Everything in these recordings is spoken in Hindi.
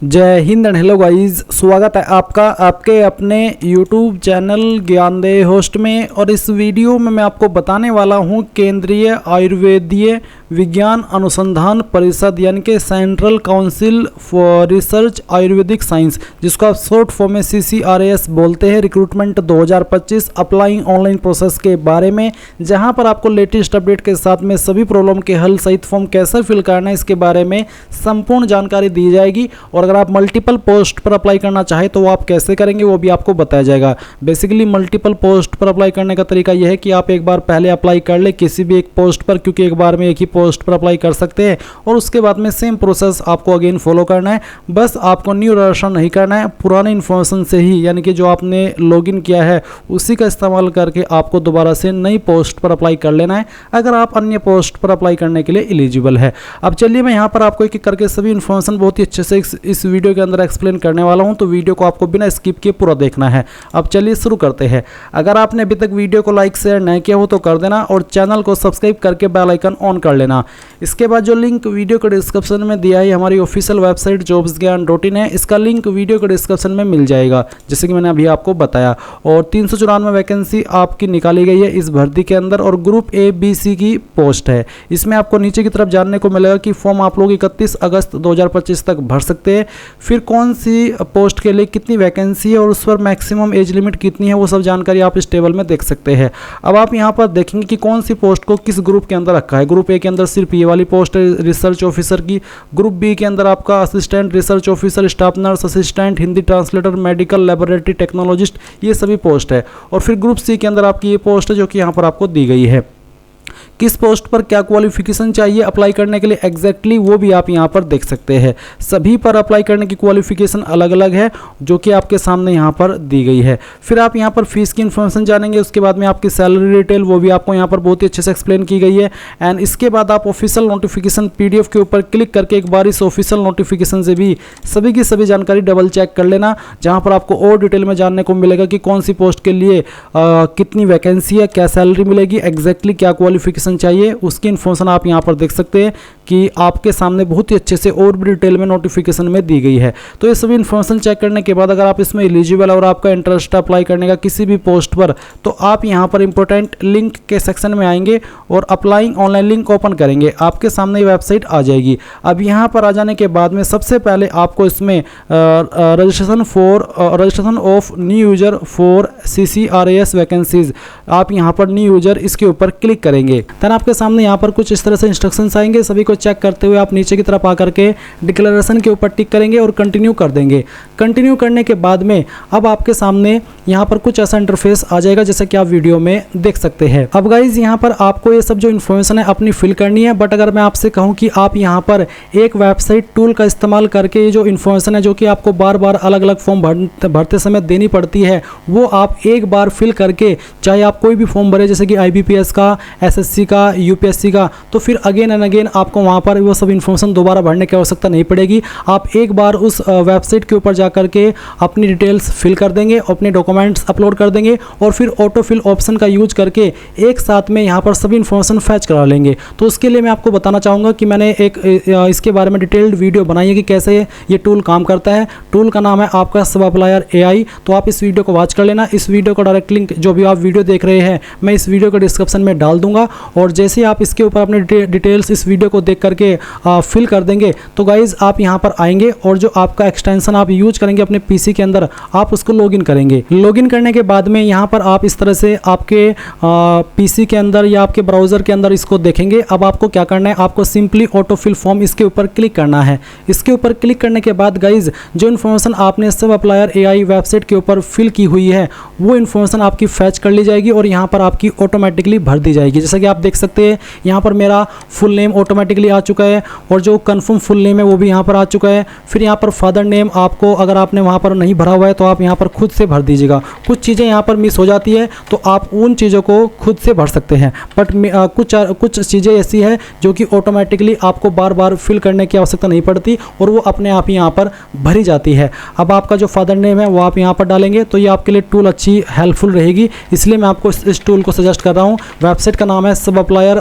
जय हिंद एंड हेलो गाइस, स्वागत है आपका आपके अपने YouTube चैनल ज्ञानदेह होस्ट में। और इस वीडियो में मैं आपको बताने वाला हूं केंद्रीय आयुर्वेदीय विज्ञान अनुसंधान परिषद यानी कि central council for research Ayurvedic science, जिसको आप शॉर्ट फॉर्म में CCRAS बोलते हैं, रिक्रूटमेंट 2025 अप्लाइंग ऑनलाइन प्रोसेस के बारे में, जहां पर आपको लेटेस्ट अपडेट के साथ में सभी प्रॉब्लम के हल सहित फॉर्म कैसे फिल करना है इसके बारे में संपूर्ण जानकारी दी जाएगी। और अगर आप मल्टीपल पोस्ट पर अप्लाई करना चाहे तो वो आप कैसे करेंगे वो भी आपको बताया जाएगा। बेसिकली मल्टीपल पोस्ट पर अप्लाई करने का तरीका यह है कि आप एक बार पहले अप्लाई कर ले किसी भी एक पोस्ट पर, क्योंकि एक बार में एक ही पोस्ट पर अप्लाई कर सकते हैं, और उसके बाद में सेम प्रोसेस आपको अगेन फॉलो करना है। बस आपको न्यू रजिस्ट्रेशन नहीं करना है, पुराने इन्फॉर्मेशन से ही यानी कि जो आपने लॉगिन किया है उसी का इस्तेमाल करके आपको दोबारा से नई पोस्ट पर अप्लाई कर लेना है, अगर आप अन्य पोस्ट पर अप्लाई करने के लिए एलिजिबल है। अब चलिए मैं यहाँ पर आपको एक एक करके सभी इन्फॉर्मेशन बहुत ही अच्छे से इस वीडियो के अंदर एक्सप्लेन करने वाला हूं, तो वीडियो को आपको बिना स्किप किए पूरा देखना है। अब चलिए शुरू करते हैं। अगर आपने अभी तक वीडियो को लाइक शेयर नहीं किया हो तो कर देना, और चैनल को सब्सक्राइब करके बेल आइकन ऑन कर लेना। इसके बाद जो लिंक वीडियो के डिस्क्रिप्शन में दिया है, हमारी ऑफिशियल वेबसाइट jobsgyan.in है, इसका लिंक वीडियो के डिस्क्रिप्शन में मिल जाएगा, जैसे कि मैंने अभी आपको बताया। और 394 वैकेंसी आपकी निकाली गई है इस भर्ती के अंदर, और ग्रुप ABC की पोस्ट है। इसमें आपको नीचे की तरफ जानने को मिलेगा कि फॉर्म आप लोग 31 अगस्त 2025 तक भर सकते हैं, फिर कौन सी पोस्ट के लिए कितनी वैकेंसी है और उस पर मैक्सिमम एज लिमिट कितनी है, वो सब जानकारी आप इस टेबल में देख सकते हैं। अब आप यहाँ पर देखेंगे कि कौन सी पोस्ट को किस ग्रुप के अंदर रखा है। ग्रुप A के अंदर सिर्फ ये वाली पोस्ट है रिसर्च ऑफिसर की, ग्रुप B के अंदर आपका assistant research officer, staff nurse assistant, Hindi translator, medical laboratory technologist, ये सभी पोस्ट है। और फिर ग्रुप C के अंदर आपकी ये पोस्ट है जो कि यहाँ पर आपको दी गई है। किस पोस्ट पर क्या क्वालिफिकेशन चाहिए अप्लाई करने के लिए एग्जैक्टली वो भी आप यहाँ पर देख सकते हैं। सभी पर अप्लाई करने की क्वालिफिकेशन अलग अलग है जो कि आपके सामने यहाँ पर दी गई है। फिर आप यहाँ पर फीस की इन्फॉर्मेशन जानेंगे, उसके बाद में आपकी सैलरी डिटेल वो भी आपको यहाँ पर बहुत ही अच्छे से एक्सप्लेन की गई है। एंड इसके बाद आप ऑफिशियल नोटिफिकेशन PDF के ऊपर क्लिक करके एक बार इस ऑफिशियल नोटिफिकेशन से भी सभी की सभी जानकारी डबल चेक कर लेना, जहाँ पर आपको और डिटेल में जानने को मिलेगा कि कौन सी पोस्ट के लिए कितनी वैकेंसी है, क्या सैलरी मिलेगी, एग्जैक्टली क्या क्वालिफिकेशन चाहिए, उसकी इन्फॉर्मेशन आप यहां पर देख सकते हैं कि आपके सामने बहुत ही अच्छे से और भी डिटेल में नोटिफिकेशन में दी गई है। तो ये सभी इन्फॉर्मेशन चेक करने के बाद अगर आप इसमें एलिजिबल और आपका इंटरेस्ट अप्लाई करने का किसी भी पोस्ट पर, तो आप यहां पर इंपॉर्टेंट लिंक के सेक्शन में आएंगे और अप्लाइंग ऑनलाइन लिंक ओपन करेंगे, आपके सामने वेबसाइट आ जाएगी। अब यहां पर आ जाने के बाद में सबसे पहले आपको इसमें registration of new user for CCRAS vacancies, आप यहां पर न्यू यूजर इसके ऊपर क्लिक करेंगे। देन आपके सामने यहाँ पर कुछ इस तरह से इंस्ट्रक्शंस आएंगे, सभी को चेक करते हुए आप नीचे की तरफ आकर के डिक्लेरेशन के ऊपर टिक करेंगे और कंटिन्यू कर देंगे। कंटिन्यू करने के बाद में अब आपके सामने यहाँ पर कुछ ऐसा इंटरफेस आ जाएगा जैसे कि आप वीडियो में देख सकते हैं। अब गाइज यहाँ पर आपको ये सब जो इन्फॉर्मेशन है अपनी फिल करनी है, बट अगर मैं आपसे कहूँ कि आप यहाँ पर एक वेबसाइट टूल का इस्तेमाल करके ये जो इन्फॉर्मेशन है जो कि आपको बार बार अलग अलग फॉर्म भरते समय देनी पड़ती है, वो आप एक बार फिल करके, चाहे आप कोई भी फॉर्म भरे जैसे कि IBPS का, SSC का, UPSC का, तो फिर अगेन एंड अगेन आपको वहाँ पर वो सब इन्फॉर्मेशन दोबारा भरने की आवश्यकता नहीं पड़ेगी। आप एक बार उस वेबसाइट के ऊपर जा करके अपनी डिटेल्स फिल कर देंगे, अपने डॉक्यूमेंट्स अपलोड कर देंगे और फिर ऑटो फिल ऑप्शन का यूज करके एक साथ में यहाँ पर सभी इन्फॉर्मेशन फैच करा लेंगे। तो उसके लिए मैं आपको बताना चाहूँगा कि मैंने एक इसके बारे में डिटेल्ड वीडियो बनाई है कि कैसे ये टूल काम करता है। टूल का नाम है आपका सब अप्लायर AI, तो आप इस वीडियो को वॉच कर लेना। इस वीडियो का डायरेक्ट लिंक जो भी आप वीडियो देख रहे हैं मैं इस वीडियो के डिस्क्रिप्शन में डाल दूंगा, और जैसे आप इसके ऊपर अपने डिटेल्स इस वीडियो को देख करके फिल कर देंगे तो गाइज आप यहां पर आएंगे और जो आपका एक्सटेंशन आप यूज करेंगे अपने PC के अंदर आप उसको लॉगिन करेंगे। लॉगिन करने के बाद में यहां पर आप इस तरह से आपके PC के अंदर या आपके ब्राउज़र के अंदर इसको देखेंगे। अब आपको क्या करना है, आपको सिंपली ऑटो फिल फॉर्म इसके ऊपर क्लिक करना है। इसके ऊपर क्लिक करने के बाद गाइज जो इन्फॉर्मेशन आपने सब अप्लायर AI वेबसाइट के ऊपर फिल की हुई है वो इन्फॉर्मेशन आपकी फैच कर ली जाएगी और यहाँ पर आपकी ऑटोमेटिकली भर दी जाएगी। जैसा कि आप देख सकते हैं यहाँ पर मेरा फुल नेम ऑटोमेटिकली आ चुका है और जो कंफर्म फुल नेम है वो भी यहाँ पर आ चुका है। फिर यहाँ पर फादर नेम आपको अगर आपने वहाँ पर नहीं भरा हुआ है तो आप यहाँ पर खुद से भर दीजिएगा। कुछ चीज़ें यहाँ पर मिस हो जाती है तो आप उन चीज़ों को खुद से भर सकते हैं, बट कुछ चीज़ें ऐसी है जो कि ऑटोमेटिकली आपको बार बार फिल करने की आवश्यकता नहीं पड़ती और वो अपने आप ही यहाँ पर भरी जाती है। अब आपका जो फादर नेम है वो आप यहाँ पर डालेंगे तो ये आपके लिए टूल अच्छी हेल्पफुल रहेगी, इसलिए मैं आपको इस टूल को सजेस्ट कर रहा हूँ। वेबसाइट का नाम है सब अप्लायर,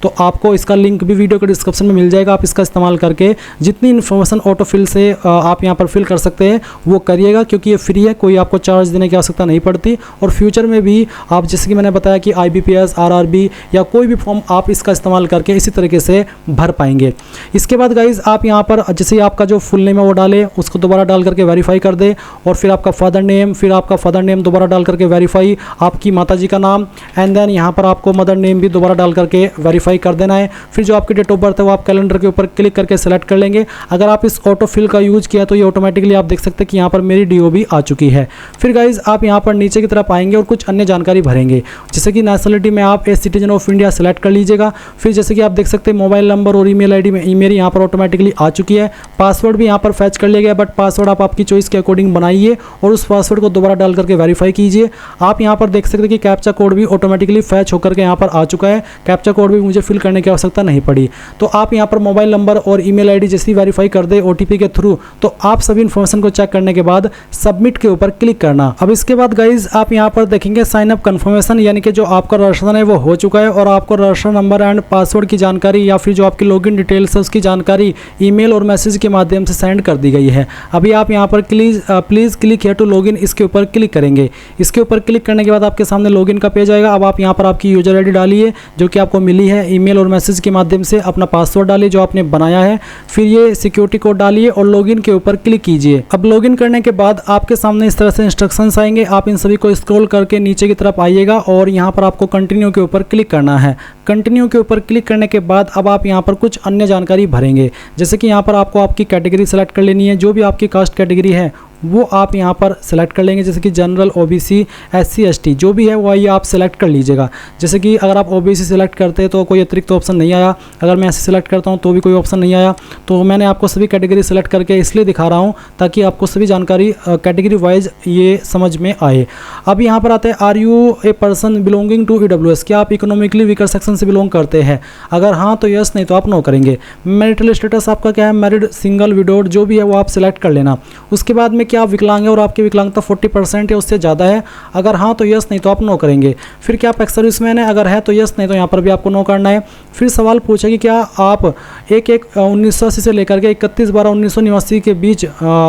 तो आपको इसका लिंक भी वीडियो के डिस्क्रिप्शन में मिल जाएगा। आप इसका इस्तेमाल करके जितनी इन्फॉर्मेशन ऑटो फिल से आप यहाँ पर फिल कर सकते हैं वो करिएगा, क्योंकि ये फ्री है, कोई आपको चार्ज देने की आवश्यकता नहीं पड़ती। और फ्यूचर में भी आप जैसे कि मैंने बताया कि IBPS, RRB या कोई भी फॉर्म आप इसका इस्तेमाल करके इसी तरीके से भर पाएंगे। इसके बाद गाइज आप यहाँ पर जैसे आपका जो फुल नेम है वो डालें, उसको दोबारा डाल करके वेरीफाई कर दे, और फिर आपका फादर नेम, फिर आपका फादर नेम दोबारा डाल करके वेरीफाई, आपकी माताजी का नाम, एंड देन यहाँ पर आपको मदर नेम भी दोबारा डाल करके वेरीफाई कर देना है। फिर जो आपकी डेट ऑफ बर्थ है वो आप कैलेंडर के ऊपर क्लिक करके सेलेक्ट कर लेंगे। अगर आप इस ऑटो फिल का यूज किया तो ये ऑटोमेटिकली आप देख सकते हैं कि यहाँ पर मेरी DOB आ चुकी है। फिर गाइज आप यहाँ पर नीचे की तरफ आएंगे और कुछ अन्य जानकारी भरेंगे, जैसे कि नेशनलिटी में आप a citizen of India select कर लीजिएगा। फिर जैसे कि आप देख सकते हैं मोबाइल नंबर और ईमेल ID में ईमेल यहाँ पर ऑटोमेटिकली आ चुकी है। पासवर्ड भी यहाँ पर फैच कर लिया गया, बट पासवर्ड आप आपकी चॉइस के अकॉर्डिंग बनाइए और उस पासवर्ड को दोबारा डाल करके वेरीफाई कीजिए। आप यहाँ पर देख सकते हैं कि कैप्चा कोड भी ऑटोमेटिकली फैच होकर के यहाँ पर आ चुका है। कैप्चा कोड भी मुझे फिल करने की आवश्यकता नहीं पड़ी। तो आप यहाँ पर मोबाइल नंबर और ईमेल ID जैसे वेरीफाई कर दे OTP के थ्रू, तो आप सभी इन्फॉर्मेशन को चेक करने के बाद सबमिट के ऊपर क्लिक करना। अब इसके बाद गाइज आप यहाँ पर देखेंगे साइन अप कन्फर्मेशन, यानी कि जो आपका रजिस्ट्रेशन है वो हो चुका है और आपको रजिस्टर नंबर एंड पासवर्ड की जानकारी या फिर जो आपकी लॉगिन डिटेल्स है उसकी जानकारी ईमेल और मैसेज के माध्यम से सेंड कर दी गई है। अभी आप यहाँ पर please click here to login, इसके ऊपर क्लिक करेंगे। इसके ऊपर क्लिक करने के बाद आपके सामने लॉगिन का पेज आएगा। अब आप यहाँ पर आपकी यूजर ID डालिए जो कि आपको मिली है ईमेल और मैसेज के माध्यम से, अपना पासवर्ड डालिए जो आपने बनाया है, फिर ये सिक्योरिटी कोड डालिए और लॉगिन के ऊपर क्लिक कीजिए। अब लॉगिन करने के बाद आपके सामने इस तरह से इंस्ट्रक्शंस आएंगे। आप इन सभी को स्क्रॉल करके नीचे की तरफ आइएगा और यहाँ पर आपको कंटिन्यू के ऊपर क्लिक करना है। कंटिन्यू के ऊपर क्लिक करने के बाद अब आप यहाँ पर कुछ अन्य जानकारी भरेंगे, जैसे कि यहाँ पर आपको आपकी कैटेगरी सेलेक्ट कर लेनी है। जो भी आपकी कास्ट कैटेगरी है वो आप यहाँ पर सेलेक्ट कर लेंगे, जैसे कि जनरल, OBC, SC, ST जो भी है वो ये आप सेलेक्ट कर लीजिएगा। जैसे कि अगर आप OBC सेलेक्ट करते हैं तो कोई अतिरिक्त ऑप्शन नहीं आया, अगर मैं SC सेलेक्ट करता हूँ तो भी कोई ऑप्शन नहीं आया। तो मैंने आपको सभी कैटेगरी सेलेक्ट करके इसलिए दिखा रहा हूँ ताकि आपको सभी जानकारी कैटेगरी वाइज ये समझ में आए। अब यहाँ पर आते हैं, are you a person belonging to EWS, क्या आप इकोनॉमिकली वीकर सेक्शन से बिलोंग करते हैं? अगर हाँ तो यस, नहीं तो आप नो करेंगे। मैरिटल स्टेटस आपका क्या है, मैरिड, सिंगल, विडोड जो भी है वो आप सिलेक्ट कर लेना। उसके बाद में क्या आप विकलांग है और आपकी विकलांगता 40% या उससे ज़्यादा है? अगर हाँ तो यस, नहीं तो आप नो करेंगे। फिर क्या आप एक्स सर्विसमैन है? अगर है तो यस, नहीं तो यहाँ पर भी आपको नो करना है। फिर सवाल पूछा कि क्या आप 1/1/1980 से लेकर के 31/12/1989 के बीच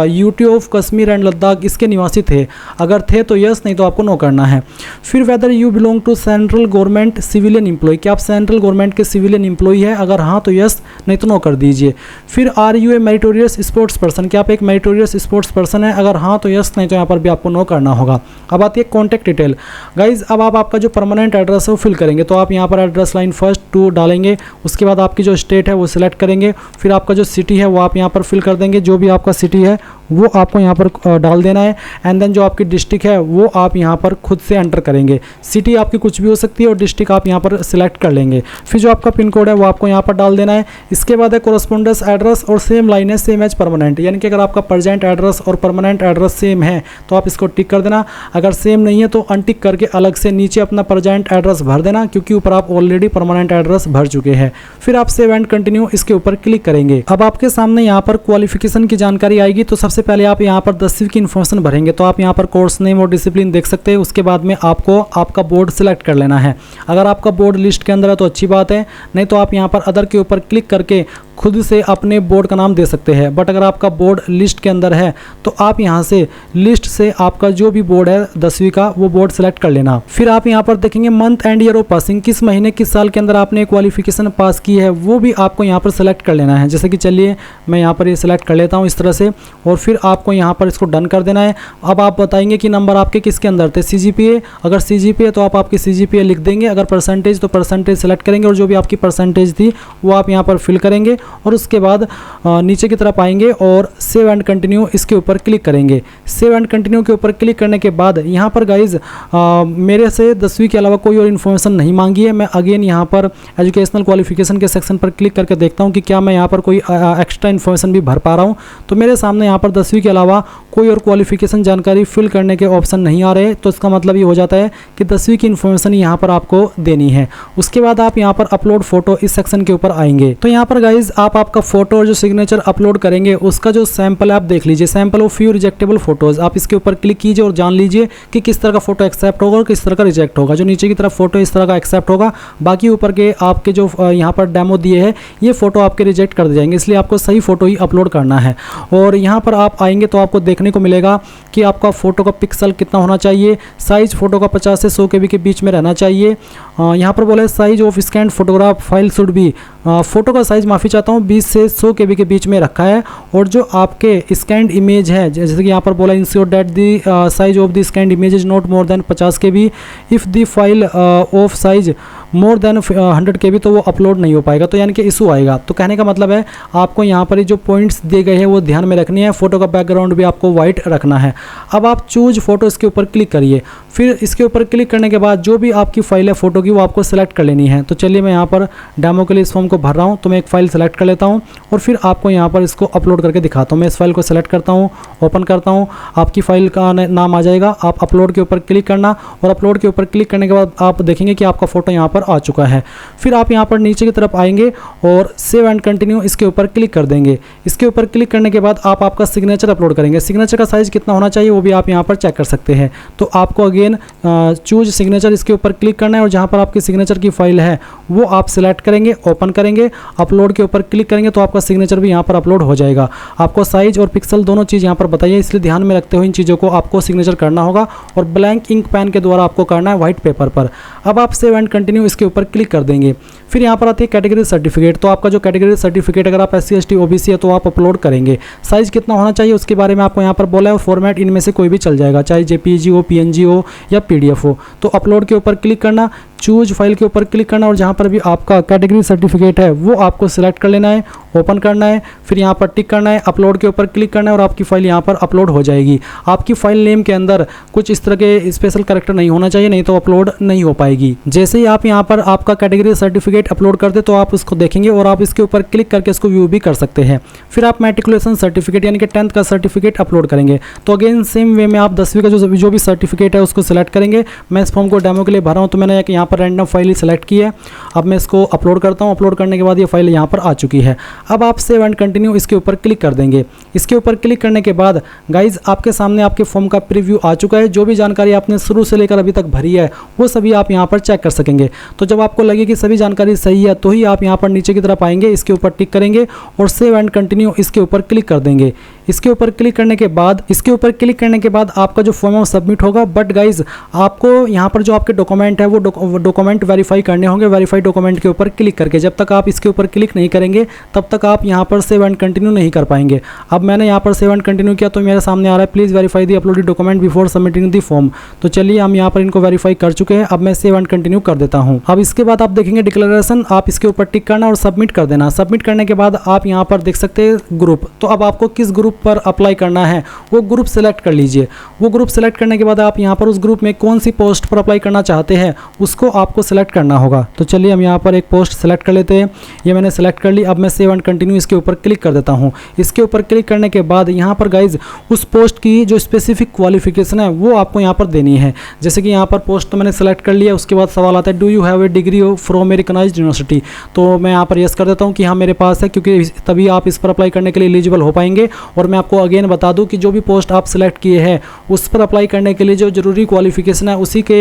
UT of Kashmir and Ladakh इसके निवासी थे? अगर थे तो यस, नहीं तो आपको नो करना है। फिर whether you belong to central government civilian employ, क्या आप सेंट्रल गवर्नमेंट के सिविलियन एम्प्लॉय है? अगर हाँ तो यस, नहीं तो नो कर दीजिए। फिर are you a meritorious sports person, क्या आप एक मेरिटोरियस स्पोर्ट्स पर्सन है? अगर हाँ तो यस, नहीं तो यहाँ पर भी आपको नो करना होगा। अब आती है कॉन्टैक्ट डिटेल। गाइज अब आप आपका जो परमानेंट एड्रेस है वो फिल करेंगे, तो आप यहाँ पर एड्रेस लाइन फर्स्ट 2 डालेंगे। उसके बाद आपकी जो स्टेट है वो सिलेक्ट करेंगे। फिर आपका जो सिटी है वो आप यहाँ पर फिल कर देंगे, जो भी आपका सिटी है वो आपको यहाँ पर डाल देना है। एंड देन जो आपकी डिस्ट्रिक्ट है वो आप यहाँ पर खुद से एंटर करेंगे। सिटी आपकी कुछ भी हो सकती है और डिस्ट्रिक्ट आप यहाँ पर सिलेक्ट कर लेंगे। फिर जो आपका पिन कोड है वो आपको यहाँ पर डाल देना है। इसके बाद है कोरस्पोंडेंस एड्रेस, और सेम लाइन है सेम एज परमानेंट, यानी कि अगर आपका प्रेजेंट एड्रेस और परमानेंट एड्रेस सेम है तो आप इसको टिक कर देना। अगर सेम नहीं है तो अनटिक करके अलग से नीचे अपना प्रेजेंट एड्रेस भर देना, क्योंकि ऊपर आप ऑलरेडी परमानेंट एड्रेस भर चुके हैं। फिर आप सेव एंड कंटिन्यू इसके ऊपर क्लिक करेंगे। अब आपके सामने यहाँ पर क्वालिफिकेशन की जानकारी आएगी। तो सबसे पहले आप यहाँ पर 10वीं की इन्फॉर्मेशन भरेंगे, तो आप यहाँ पर कोर्स नेम और डिसिप्लिन देख सकते हैं। उसके बाद में आपको आपका बोर्ड सिलेक्ट कर लेना है। अगर आपका बोर्ड लिस्ट के अंदर है तो अच्छी बात है, नहीं तो आप यहाँ पर अदर के ऊपर क्लिक करके खुद से अपने बोर्ड का नाम दे सकते हैं। बट अगर आपका बोर्ड लिस्ट के अंदर है तो आप यहाँ से लिस्ट से आपका जो भी बोर्ड है 10वीं का वो बोर्ड सेलेक्ट कर लेना। फिर आप यहाँ पर देखेंगे month and year of passing, किस महीने किस साल के अंदर आपने क्वालिफिकेशन पास की है वो भी आपको यहाँ पर सेलेक्ट कर लेना है। जैसे कि चलिए मैं यहाँ पर ये सेलेक्ट कर लेता हूँ इस तरह से, और फिर आपको यहाँ पर इसको डन कर देना है। अब आप बताएंगे कि नंबर आपके किसके अंदर थे, CGPA, अगर CGPA तो आप आपकी CGPA लिख देंगे, अगर परसेंटेज तो परसेंटेज सेलेक्ट करेंगे और जो भी आपकी परसेंटेज थी वो आप यहाँ पर फिल करेंगे। और उसके बाद नीचे की तरफ आएंगे और सेव एंड कंटिन्यू इसके ऊपर क्लिक करेंगे। सेव एंड कंटिन्यू के ऊपर क्लिक करने के बाद यहाँ पर गाइज मेरे से 10वीं के अलावा कोई और इन्फॉर्मेशन नहीं मांगी है। मैं अगेन यहाँ पर एजुकेशनल क्वालिफिकेशन के सेक्शन पर क्लिक करके देखता हूँ कि क्या मैं यहाँ पर कोई एक्स्ट्रा इन्फॉर्मेशन भी भर पा रहा हूँ। तो मेरे सामने यहाँ पर 10वीं के अलावा कोई और क्वालिफिकेशन जानकारी फिल करने के ऑप्शन नहीं आ रहे, तो इसका मतलब ये हो जाता है कि 10वीं की इन्फॉर्मेशन यहाँ पर आपको देनी है। उसके बाद आप यहाँ पर अपलोड फोटो इस सेक्शन के ऊपर आएंगे। तो यहाँ पर गाइज आप आपका फोटो और जो सिग्नेचर अपलोड करेंगे उसका जो सैंपल आप देख लीजिए, सैंपल ऑफ फ्यू रिजेक्टेबल फोटोज, आप इसके ऊपर क्लिक कीजिए और जान लीजिए कि किस तरह का फोटो एक्सेप्ट होगा और किस तरह का रिजेक्ट होगा। जो नीचे की तरफ फोटो इस तरह का एक्सेप्ट होगा, बाकी ऊपर के आपके जो यहाँ पर डेमो दिए हैं ये फोटो आपके रिजेक्ट कर दिए जाएंगे, इसलिए आपको सही फोटो ही अपलोड करना है। और यहाँ पर आप आएंगे तो आपको देखने को मिलेगा कि आपका फोटो का पिक्सल कितना होना चाहिए, साइज फोटो का 50 से 100 KB के बीच में रहना चाहिए। यहाँ पर बोले size of scan photograph file should be, photo का साइज माफ़ी चाहता हूँ 20 से 100 KB के बीच में रखा है। और जो आपके स्कैंड इमेज है, जैसे कि यहाँ पर बोला ensure that the size of the scanned image is not more than 50 KB, if the file of size more than 100 KB तो वो अपलोड नहीं हो पाएगा, तो यानी कि इशू आएगा। तो कहने का मतलब है आपको यहाँ पर जो पॉइंट्स दिए गए हैं वो ध्यान में रखनी है। फोटो का बैकग्राउंड भी आपको वाइट रखना है। अब आप चूज फोटो इसके ऊपर क्लिक करिए। फिर इसके ऊपर क्लिक करने के बाद जो भी आपकी फाइल है फोटो की वो आपको सेलेक्ट कर लेनी है। तो चलिए मैं यहाँ पर डेमो के लिए इस फॉर्म को भर रहा हूँ, तो मैं एक फ़ाइल सेलेक्ट कर लेता हूँ और फिर आपको यहाँ पर इसको अपलोड करके दिखाता हूँ। मैं इस फाइल को सेलेक्ट करता हूँ, ओपन करता हूँ, आपकी फ़ाइल का नाम आ जाएगा। आप अपलोड के ऊपर क्लिक करना और अपलोड के ऊपर क्लिक करने के बाद आप देखेंगे कि आपका फ़ोटो यहाँ पर आ चुका है। फिर आप यहाँ पर नीचे की तरफ आएंगे और सेव एंड कंटिन्यू इसके ऊपर क्लिक कर देंगे। इसके ऊपर क्लिक करने के बाद आप आपका सिग्नेचर अपलोड करेंगे। सिग्नेचर का साइज़ कितना होना चाहिए वो भी आप यहाँ पर चेक कर सकते हैं। तो आपको अगेन चूज सिग्नेचर इसके ऊपर क्लिक करना है और जहाँ पर आपकी सिग्नेचर की फाइल है वो आप सिलेक्ट करेंगे, ओपन करेंगे, अपलोड के ऊपर क्लिक करेंगे तो आपका सिग्नेचर भी यहाँ पर अपलोड हो जाएगा। आपको साइज और पिक्सल दोनों चीज़ यहाँ पर बताइए, इसलिए ध्यान में रखते हुए इन चीज़ों को आपको सिग्नेचर करना होगा और ब्लैंक इंक पेन के द्वारा आपको करना है व्हाइट पेपर पर। अब आप सेव एंड कंटिन्यू इसके ऊपर क्लिक कर देंगे। फिर यहाँ पर आती है कैटेगरी सर्टिफिकेट। तो आपका जो कैटेगरी सर्टिफिकेट अगर आप SC ST OBC है तो आप अपलोड करेंगे। साइज़ कितना होना चाहिए उसके बारे में आपको यहाँ पर बोला है। फॉर्मेट इनमें से कोई भी चल जाएगा, चाहे JPG हो, PNG हो या PDF हो। तो अपलोड के ऊपर क्लिक करना, चूज फाइल के ऊपर क्लिक करना और जहाँ पर भी आपका कैटेगरी सर्टिफिकेट है वो आपको सिलेक्ट कर लेना है, ओपन करना है, फिर यहाँ पर टिक करना है, अपलोड के ऊपर क्लिक करना है और आपकी फ़ाइल यहाँ पर अपलोड हो जाएगी। आपकी फ़ाइल नेम के अंदर कुछ इस तरह के स्पेशल कैरेक्टर नहीं होना चाहिए, नहीं तो अपलोड नहीं हो पाएगी। जैसे ही आप यहाँ पर आपका कैटेगरी सर्टिफिकेट अपलोड करते तो आप उसको देखेंगे और आप इसके ऊपर क्लिक करके इसको व्यू भी कर सकते हैं। फिर आप मैट्रिकुलेशन सर्टिफिकेट यानी कि 10th का सर्टिफिकेट अपलोड करेंगे। तो अगेन सेम वे में आप 10वीं का जो भी सर्टिफिकेट है उसको सिलेक्ट करेंगे। मैं इस फॉर्म को डेमो के लिए भरा हूँ तो मैंने यहाँ पर रैंडम फाइल ही सेलेक्ट की है। अब मैं इसको अपलोड करता हूँ। अपलोड करने के बाद ये फाइल यहाँ पर आ चुकी है। अब आप सेव एंड कंटिन्यू इसके ऊपर क्लिक कर देंगे। इसके ऊपर क्लिक करने के बाद गाइज आपके सामने आपके फॉर्म का प्रीव्यू आ चुका है। जो भी जानकारी आपने शुरू से लेकर अभी तक भरी है वो सभी आप यहाँ पर चेक कर सकेंगे। तो जब आपको लगे कि सभी जानकारी सही है तो ही आप यहाँ पर नीचे की तरफ आएंगे, इसके ऊपर टिक करेंगे और सेव एंड कंटिन्यू इसके ऊपर क्लिक कर देंगे। इसके ऊपर क्लिक करने के बाद आपका जो फॉर्म है वो सबमिट होगा। बट गाइज आपको यहाँ पर जो आपके डॉक्यूमेंट है वो डॉक्यूमेंट वेरीफाई करने होंगे। वेरीफाई डॉक्यूमेंट के ऊपर क्लिक करके जब तक आप इसके ऊपर क्लिक नहीं करेंगे तब तक आप यहाँ पर सेव एंड कंटिन्यू नहीं कर पाएंगे। अब मैंने यहाँ पर सेव एंड कंटिन्यू किया तो मेरे सामने आ रहा है please verify the uploaded document before submitting the form. तो चलिए हम यहाँ पर इनको वेरीफाई कर चुके हैं। अब मैं सेव एंड कंटिन्यू कर देता हूँ। अब इसके बाद आप देखेंगे डिक्लेरेशन, आप इसके ऊपर टिक करना और सबमिट कर देना। सबमिट करने के बाद आप यहाँ पर देख सकते हैं ग्रुप। तो अब आपको किस ग्रुप पर अप्लाई करना है वो ग्रुप सेलेक्ट कर लीजिए। वो ग्रुप सेलेक्ट करने के बाद आप यहाँ पर उस ग्रुप में कौन सी पोस्ट पर अप्लाई करना चाहते हैं उसको आपको सेलेक्ट करना होगा। तो चलिए हम यहाँ पर एक पोस्ट सेलेक्ट कर लेते हैं। ये मैंने सेलेक्ट कर ली। अब मैं सेव एंड कंटिन्यू इसके ऊपर क्लिक कर देता हूँ। इसके ऊपर क्लिक करने के बाद यहाँ पर गाइज उस पोस्ट की जो स्पेसिफिक क्वालिफिकेशन है वो आपको यहाँ पर देनी है। जैसे कि यहाँ पर पोस्ट तो मैंने सेलेक्ट कर लिया। उसके बाद सवाल आता है do you have a degree from a recognised university. तो मैं यहाँ पर यस कर देता हूँ कि हाँ मेरे पास है, क्योंकि तभी आप इस पर अप्लाई करने के लिए एलिजिबल हो पाएंगे। और मैं आपको अगेन बता दूँ कि जो भी पोस्ट आप सेलेक्ट किए हैं उस पर अप्लाई करने के लिए जो जरूरी क्वालिफिकेशन है उसी के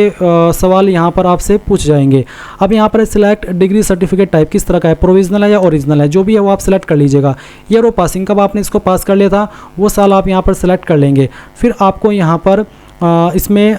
सवाल यहाँ पर आपसे पूछ जाएंगे। अब यहाँ पर सिलेक्ट डिग्री सर्टिफिकेट टाइप किस तरह का है, प्रोविजनल है या ओरिजिनल है, जो भी है वो आप सेलेक्ट कर लीजिएगा। ईयर ऑफ पासिंग कब आपने इसको पास कर लिया था वो साल आप यहाँ पर सेलेक्ट कर लेंगे। फिर आपको यहाँ पर इसमें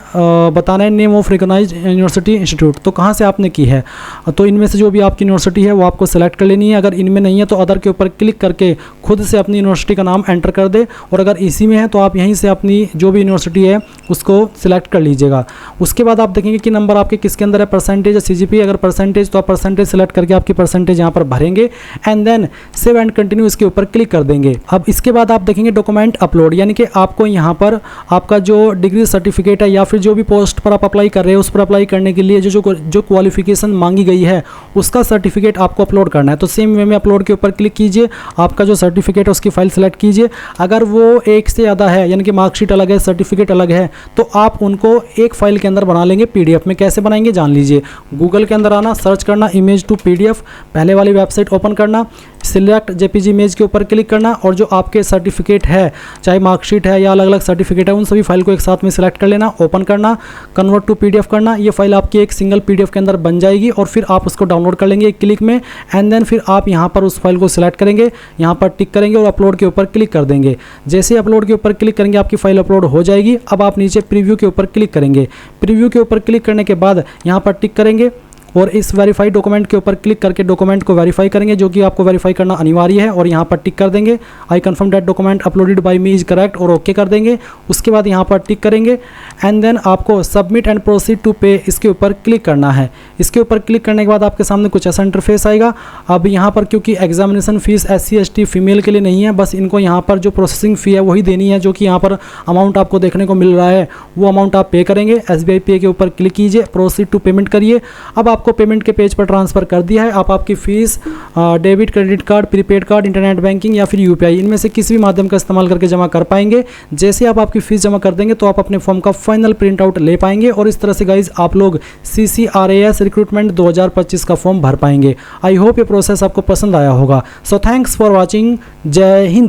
बताना है name of recognised university institute, तो कहाँ से आपने की है। तो इनमें से जो भी आपकी यूनिवर्सिटी है वो आपको सेलेक्ट कर लेनी है। अगर इनमें नहीं है तो अदर के ऊपर क्लिक करके खुद से अपनी यूनिवर्सिटी का नाम एंटर कर दे, और अगर इसी में है तो आप यहीं से अपनी जो भी यूनिवर्सिटी है उसको सिलेक्ट कर लीजिएगा। उसके बाद आप देखेंगे कि नंबर आपके किसके अंदर है, परसेंटेज या CGP। अगर परसेंटेज तो आप परसेंटेज सेलेक्ट करके आपकी परसेंटेज यहाँ पर भरेंगे and then save and continue इसके ऊपर क्लिक कर देंगे। अब इसके बाद आप देखेंगे डॉक्यूमेंट अपलोड, यानी कि आपको यहाँ पर आपका जो डिग्री सर्टिफिकेट है या फिर जो भी पोस्ट पर आप अप्लाई कर रहे हो उस पर अप्लाई करने के लिए जो क्वालिफिकेशन मांगी गई है उसका सर्टिफिकेट आपको अपलोड करना है। तो सेम वे में अपलोड के ऊपर क्लिक कीजिए, आपका जो सर्टिफिकेट है उसकी फाइल सेलेक्ट कीजिए। अगर वो एक से ज़्यादा है यानी कि मार्कशीट अलग है, सर्टिफिकेट अलग है, तो आप उनको एक फाइल के अंदर बना लेंगे। PDF में कैसे बनाएंगे जान लीजिए। गूगल के अंदर आना, सर्च करना इमेज टू PDF, पहले वाली वेबसाइट ओपन करना, सिलेक्ट JPG इमेज के ऊपर क्लिक करना और जो आपके सर्टिफिकेट है, चाहे मार्कशीट है या अलग अलग सर्टिफिकेट है, उन सभी फाइल को एक साथ में सिलेक्ट कर लेना, ओपन करना, कन्वर्ट टू PDF करना। ये फाइल आपकी एक सिंगल PDF के अंदर बन जाएगी और फिर आप उसको डाउनलोड कर लेंगे एक क्लिक में। एंड देन फिर आप यहाँ पर उस फाइल को सिलेक्ट करेंगे, यहाँ पर टिक करेंगे और अपलोड के ऊपर क्लिक कर देंगे। जैसे अपलोड के ऊपर क्लिक करेंगे आपकी फाइल अपलोड हो जाएगी। अब आप नीचे प्रीव्यू के ऊपर क्लिक करेंगे। प्रीव्यू के ऊपर क्लिक करने के बाद यहाँ पर टिक करेंगे और इस वेरीफाई डॉक्यूमेंट के ऊपर क्लिक करके डॉक्यूमेंट को वेरीफाई करेंगे, जो कि आपको वेरीफाई करना अनिवार्य है। और यहाँ पर टिक कर देंगे, I confirm that document uploaded by me is correct, और ओके कर देंगे। उसके बाद यहाँ पर टिक करेंगे एंड देन आपको submit and proceed to pay इसके ऊपर क्लिक करना है। इसके ऊपर क्लिक करने के बाद आपके सामने कुछ ऐसा इंटरफेस आएगा। अब यहाँ पर क्योंकि examination fees SC ST female के लिए नहीं है, बस इनको यहाँ पर जो प्रोसेसिंग फ़ी है वही देनी है, जो कि यहाँ पर अमाउंट आपको देखने को मिल रहा है वो अमाउंट आप पे करेंगे। SBI पे के ऊपर क्लिक कीजिए, प्रोसीड टू पेमेंट करिए। अब आपको पेमेंट के पेज पर ट्रांसफ़र कर दिया है। आप आपकी fees debit, credit card, prepaid card, internet banking या फिर UPI इनमें से किसी भी माध्यम का इस्तेमाल करके जमा कर पाएंगे। जैसे आप आपकी फ़ीस जमा कर देंगे तो आप अपने फॉर्म का फाइनल प्रिंट आउट ले पाएंगे और इस तरह से गाइज आप लोग CCRAS रिक्रूटमेंट 2025 का फॉर्म भर पाएंगे। आई होप ये प्रोसेस आपको पसंद आया होगा। So thanks for watching. जय हिंद।